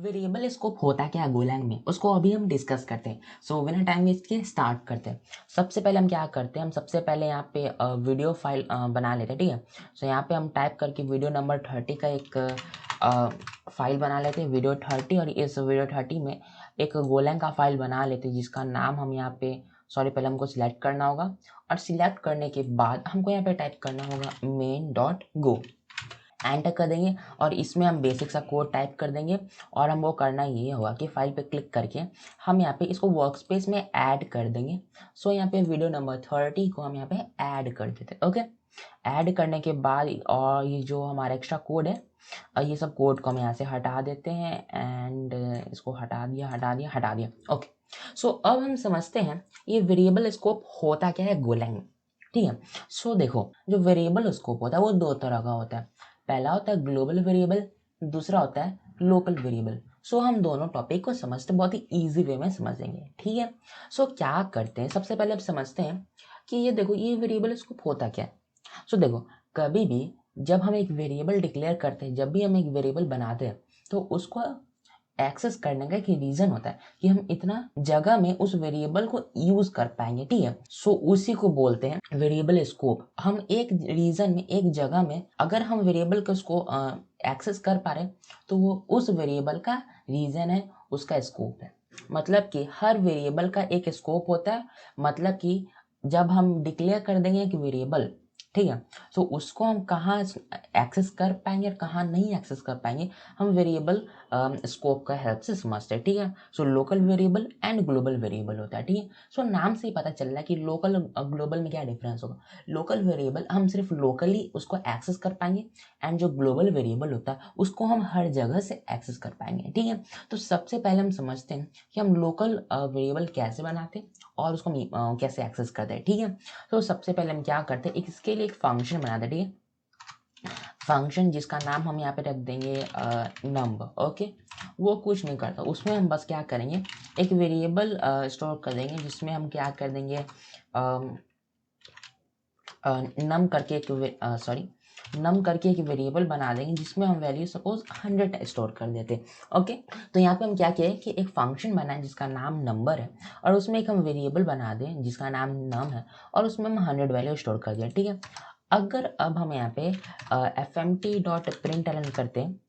Variable scope होता क्या है गोलैंग में, उसको अभी हम डिस्कस करते हैं। सो बिना टाइम वेस्ट किए स्टार्ट करते हैं। सबसे पहले हम क्या करते हैं, हम सबसे पहले यहाँ पे वीडियो फाइल बना लेते हैं, ठीक है। सो यहाँ पे हम टाइप करके वीडियो नंबर 30 का एक फाइल बना लेते हैं, वीडियो 30। और इस वीडियो 30 में एक गोलैंग का फाइल बना लेते हैं जिसका नाम हम यहाँ पे पहले हमको सिलेक्ट करना होगा। और सिलेक्ट करने के बाद हमको यहाँ पे टाइप करना होगा main.go, एंटर कर देंगे और इसमें हम बेसिक सा कोड टाइप कर देंगे। और हम वो करना ये होगा कि फाइल पे क्लिक करके हम यहाँ पे इसको वर्कस्पेस में ऐड कर देंगे। सो यहाँ पे वीडियो नंबर 30 को हम यहाँ पे ऐड कर देते हैं। ओके, ऐड करने के बाद और ये जो हमारा एक्स्ट्रा कोड है, ये सब कोड को हम यहाँ से हटा देते हैं। एंड इसको हटा दिया। ओके, सो अब हम समझते हैं ये वेरिएबल स्कोप होता क्या है गोलैंग में, ठीक है। सो देखो, जो वेरिएबल स्कोप होता है वो दो तरह का होता है। पहला होता है ग्लोबल वेरिएबल, दूसरा होता है लोकल वेरिएबल। सो हम दोनों टॉपिक को समझते बहुत ही इजी वे में समझेंगे, ठीक है। सो क्या करते हैं, सबसे पहले अब समझते हैं कि ये देखो ये वेरिएबल स्कोप होता क्या है। सो देखो, कभी भी जब हम एक वेरिएबल डिक्लेयर करते हैं, जब भी हम एक वेरिएबल बनाते हैं, तो उसको एक्सेस करने का एक रीजन होता है कि हम इतना जगह में उस वेरिएबल को यूज कर पाएंगे, ठीक है। सो उसी को बोलते हैं वेरिएबल स्कोप। हम एक रीजन में, एक जगह में अगर हम वेरिएबल को उसको एक्सेस कर पा रहे तो वो उस वेरिएबल का रीजन है, उसका स्कोप है। मतलब कि हर वेरिएबल का एक स्कोप होता है। मतलब कि जब हम डिक्लेयर कर देंगे एक वेरिएबल, ठीक है, तो उसको हम कहाँ एक्सेस कर पाएंगे और कहाँ नहीं एक्सेस कर पाएंगे, हम वेरिएबल स्कोप का हेल्प से समझते हैं, ठीक है। So local variable and global variable होता है, ठीक है। सो नाम से ही पता चल रहा है कि लोकल ग्लोबल में क्या डिफरेंस होगा। लोकल वेरिएबल हम सिर्फ लोकली उसको एक्सेस कर पाएंगे, एंड जो ग्लोबल वेरिएबल होता है उसको हम हर जगह से एक्सेस कर पाएंगे, ठीक है। तो सबसे पहले हम समझते हैं कि हम लोकल वेरिएबल कैसे बनाते हैं और उसको हम कैसे एक्सेस करते हैं, ठीक है। तो सबसे पहले हम क्या करते हैं, इसके लिए एक फंक्शन बनाते हैं, ठीक है। फंक्शन जिसका नाम हम यहाँ पे रख देंगे नंबर। ओके, वो कुछ नहीं करता, उसमें हम बस क्या करेंगे, एक वेरिएबल स्टोर कर देंगे जिसमें हम क्या कर देंगे, नम करके एक वेरिएबल बना देंगे जिसमें हम वैल्यू सपोज 100 स्टोर कर देते हैं। ओके, तो यहाँ पे हम क्या किए कि एक फंक्शन बनाए जिसका नाम नंबर है, और उसमें एक हम वेरिएबल बना दें जिसका नाम नम है, और उसमें हम 100 वैल्यू स्टोर कर दें, ठीक है। अगर अब हम यहाँ पे fmt.println करते हैं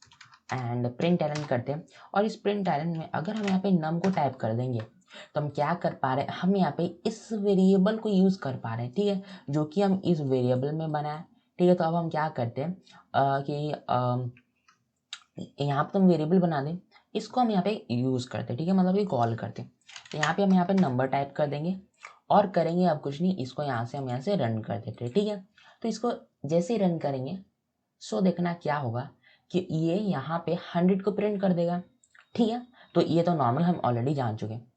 एंड println करते हैं, और इस println में अगर हम यहाँ पे num को टाइप कर देंगे तो हम क्या कर पा रहे हैं, हम यहाँ पे इस वेरिएबल को यूज कर पा रहे हैं, ठीक है, जो कि हम इस वेरिएबल में बनाए, ठीक है। तो अब हम क्या करते हैं कि यहाँ पे हम वेरिएबल बना दें, इसको हम यहाँ पे यूज करते हैं, ठीक है, मतलब कि कॉल करते हैं। तो यहाँ पे हम यहाँ पे नंबर टाइप कर देंगे और करेंगे अब कुछ नहीं, इसको यहाँ से हम यहाँ से रन कर देते हैं, ठीक है। तो इसको जैसे ही रन करेंगे, सो देखना क्या होगा कि ये यहाँ पे 100 को प्रिंट कर देगा, ठीक है। तो ये तो नॉर्मल हम ऑलरेडी जान चुके हैं।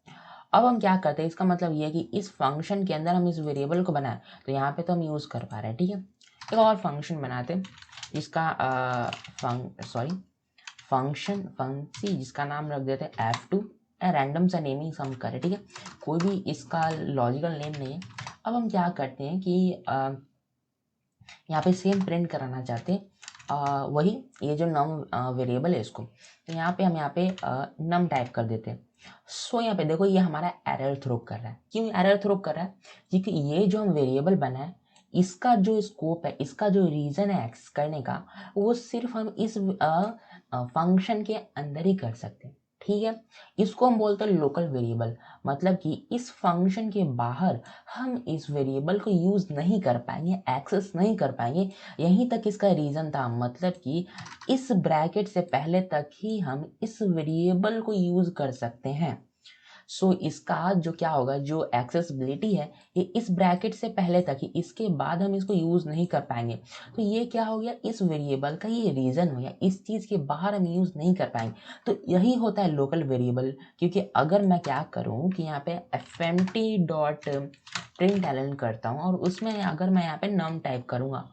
अब हम क्या करते हैं, इसका मतलब ये है कि इस फंक्शन के अंदर हम इस वेरिएबल को बनाए तो यहाँ पे तो हम यूज़ कर पा रहे हैं, ठीक है। एक और फंक्शन बनाते हैं जिसका फंक्सी जिसका नाम रख देते हैं F2। रैंडम सा नेमिंग हम करें, ठीक है, कोई भी इसका लॉजिकल नेम नहीं है। अब हम क्या करते हैं कि यहाँ पे सेम प्रिंट कराना चाहते हैं, वही ये जो नम वेरिएबल है इसको, तो यहाँ पे हम यहाँ पे नम टाइप कर देते हैं। सो यहाँ पे देखो ये हमारा एरर थ्रो कर रहा है। क्यों एरर थ्रो कर रहा है, क्योंकि ये जो हम वेरिएबल बना है इसका जो स्कोप है, इसका जो रीजन है एक्सेस करने का, वो सिर्फ हम इस फंक्शन के अंदर ही कर सकते हैं, ठीक है। इसको हम बोलते हैं लोकल वेरिएबल। मतलब कि इस फंक्शन के बाहर हम इस वेरिएबल को यूज नहीं कर पाएंगे, एक्सेस नहीं कर पाएंगे। यहीं तक इसका रीजन था, मतलब कि इस ब्रैकेट से पहले तक ही हम इस वेरिएबल को यूज कर सकते हैं। सो इसका जो क्या होगा, जो एक्सेसिबिलिटी है ये इस ब्रैकेट से पहले तक ही, इसके बाद हम इसको यूज नहीं कर पाएंगे। तो ये क्या हो गया, इस वेरिएबल का ये रीजन हो गया, इस चीज के बाहर हम यूज नहीं कर पाएंगे। तो यही होता है लोकल वेरिएबल। क्योंकि अगर मैं क्या करूँ कि यहाँ पे fmt.println करता हूँ और उसमें अगर मैं यहाँ पे नम टाइप करूँगा,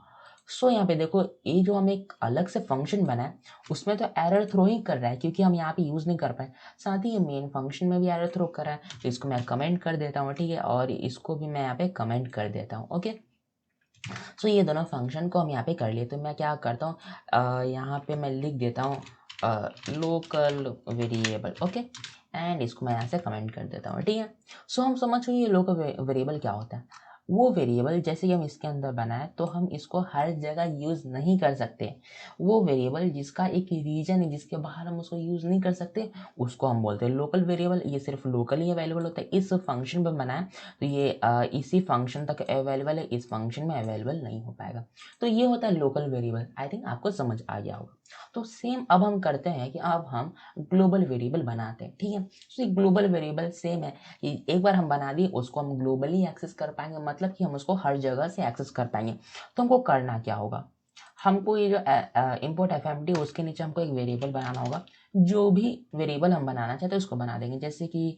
सो यहाँ पे देखो ये जो हम एक अलग से फंक्शन बनाए उसमें तो एरर थ्रो ही कर रहा है क्योंकि हम यहाँ पे यूज नहीं कर पाए। साथ ही ये मेन फंक्शन में भी एरर थ्रो कर रहा है, तो इसको मैं कमेंट कर देता हूँ, ठीक है, और इसको भी मैं यहाँ पे कमेंट कर देता हूँ। ओके, सो ये दोनों फंक्शन को हम यहाँ पे कर लिए। तो मैं क्या करता हूँ, यहाँ पे मैं लिख देता हूँ लोकल वेरिएबल, ओके, एंड इसको मैं यहाँ से कमेंट कर देता हूँ, ठीक है। सो हम समझ गए ये लोकल वेरिएबल क्या होता है। वो वेरिएबल जैसे कि हम इसके अंदर बनाए तो हम इसको हर जगह यूज़ नहीं कर सकते। वो वेरिएबल जिसका एक रीजन है जिसके बाहर हम उसको यूज़ नहीं कर सकते उसको हम बोलते हैं लोकल वेरिएबल। ये सिर्फ लोकल ही अवेलेबल होता है, इस फंक्शन पर बनाए तो ये इसी फंक्शन तक अवेलेबल है, इस फंक्शन में अवेलेबल नहीं हो पाएगा। तो ये होता है लोकल वेरिएबल। आई थिंक आपको समझ आ गया होगा। तो सेम अब हम करते हैं कि अब हम ग्लोबल वेरिएबल बनाते हैं, ठीक है। तो ग्लोबल वेरिएबल सेम है कि एक बार हम बना दिए उसको हम ग्लोबली एक्सेस कर पाएंगे, मतलब कि हम उसको हर जगह से एक्सेस कर पाएंगे। तो हमको करना क्या होगा, हमको ये जो इम्पोर्ट एफएमटी उसके नीचे हमको एक वेरिएबल बनाना होगा। जो भी वेरिएबल हम बनाना चाहते हैं उसको बना देंगे, जैसे कि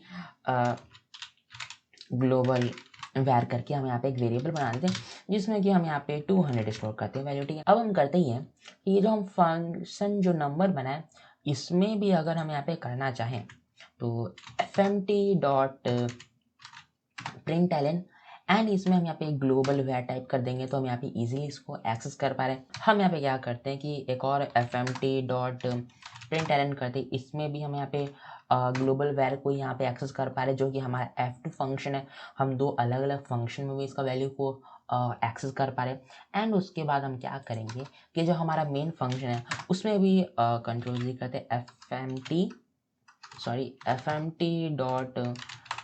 ग्लोबल वैर करके हम यहाँ पे एक वेरिएबल बना देते हैं जिसमें कि हम यहाँ पे 200 स्टोर करते हैं वैल्यू, ठीक है। अब हम करते ही हैं कि ये जो हम फंक्शन जो नंबर बनाए इसमें भी अगर हम यहाँ पे करना चाहें तो fmt डॉट println एंड इसमें हम यहाँ पे ग्लोबल वैर टाइप कर देंगे तो हम यहाँ पे इजीली इसको एक्सेस कर पा रहे हैं। हम यहाँ पे क्या करते हैं कि एक और fmt डॉट println करते हैं, इसमें भी हम यहाँ पे ग्लोबल वैर को यहाँ पे एक्सेस कर पा रहे हैं जो कि हमारा f2 फंक्शन है। हम दो अलग अलग फंक्शन में भी इसका वैल्यू को एक्सेस कर पा रहे हैं। एंड उसके बाद हम क्या करेंगे कि जो हमारा मेन फंक्शन है उसमें भी कंट्रोल जी करते हैं fmt डॉट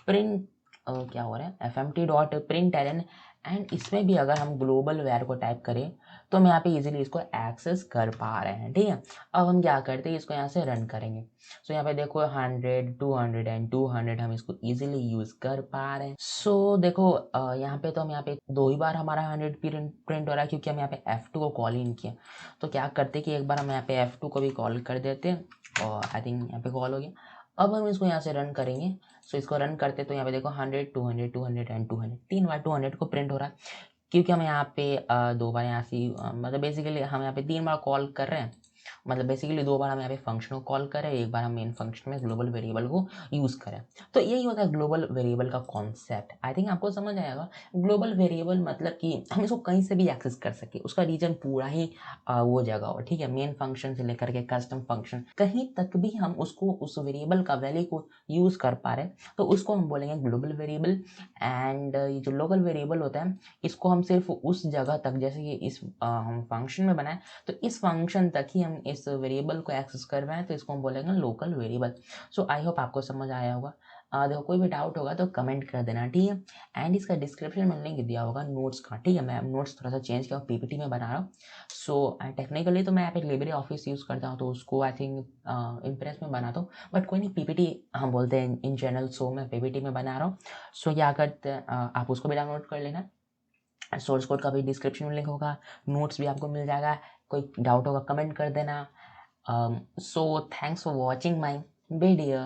प्रिंट क्या हो रहा है fmt डॉट println एंड इसमें भी अगर हम ग्लोबल वैर को टाइप करें तो हम यहाँ पे इजीली इसको एक्सेस कर पा रहे हैं, ठीक है। अब हम क्या करते हैं इसको यहाँ से रन करेंगे। सो यहाँ पे देखो 100 200 एंड 200 हम इसको इजीली यूज कर पा रहे हैं। सो देखो यहाँ पे तो हम यहाँ पे दो ही बार हमारा 100 प्रिंट हो रहा है क्योंकि हम यहाँ पे f2 को कॉल इन किया। तो क्या करते कि एक बार हम यहाँ पे f2 को भी कॉल कर देते हैं और आई थिंक यहाँ पे कॉल हो गया। अब हम इसको यहाँ से रन करेंगे। सो इसको रन करते तो यहाँ पे देखो 100 200 200 एंड 200 तीन बार 200 को प्रिंट हो रहा है क्योंकि हम यहाँ पे दो बार यहाँ से मतलब बेसिकली हम यहाँ पे तीन बार कॉल कर रहे हैं। मतलब बेसिकली दो बार हम यहाँ पे फंक्शन को कॉल करें, एक बार हम मेन फंक्शन में ग्लोबल वेरिएबल को यूज़ करें। तो यही होता है ग्लोबल वेरिएबल का कॉन्सेप्ट। आई थिंक आपको समझ आएगा। ग्लोबल वेरिएबल मतलब कि हम इसको कहीं से भी एक्सेस कर सके, उसका रीजन पूरा ही वो जगह हो, ठीक है। मेन फंक्शन से लेकर के कस्टम फंक्शन कहीं तक भी हम उसको उस वेरिएबल का वैल्यू को यूज़ कर पा रहे तो उसको हम बोलेंगे ग्लोबल वेरिएबल। एंड ये जो लोकल वेरिएबल होता है इसको हम सिर्फ उस जगह तक, जैसे कि इस हम फंक्शन में बनाए तो इस फंक्शन तक ही हम इस वेरिएबल को एक्सेस कर रहे हैं तो इसको हम बोलेंगे local variable. So I hope आपको समझ आया होगा। देखो कोई भी डाउट होगा तो कमेंट कर देना, ठीक है। एंड इसका डिस्क्रिप्शन में लिंक दिया होगा नोट्स का, ठीक है। मैं नोट्स थोड़ा सा चेंज किया पीपीटी में बना रहा हूँ। सो टेक्निकली तो मैं यहाँ पे लिब्रे ऑफिस यूज़ करता हूँ तो उसको आई थिंक इम्प्रेस में बनाता हूँ, बट कोई नहीं, पीपीटी हम बोलते हैं इन जनरल। सो मैं पीपीटी में बना रहा हूँ। सो क्या करते आप उसको भी डाउनलोड कर लेना। सोर्स कोड का भी डिस्क्रिप्शन में लिंक होगा, नोट्स भी आपको मिल जाएगा। कोई डाउट होगा कमेंट कर देना। So thanks for watching my video.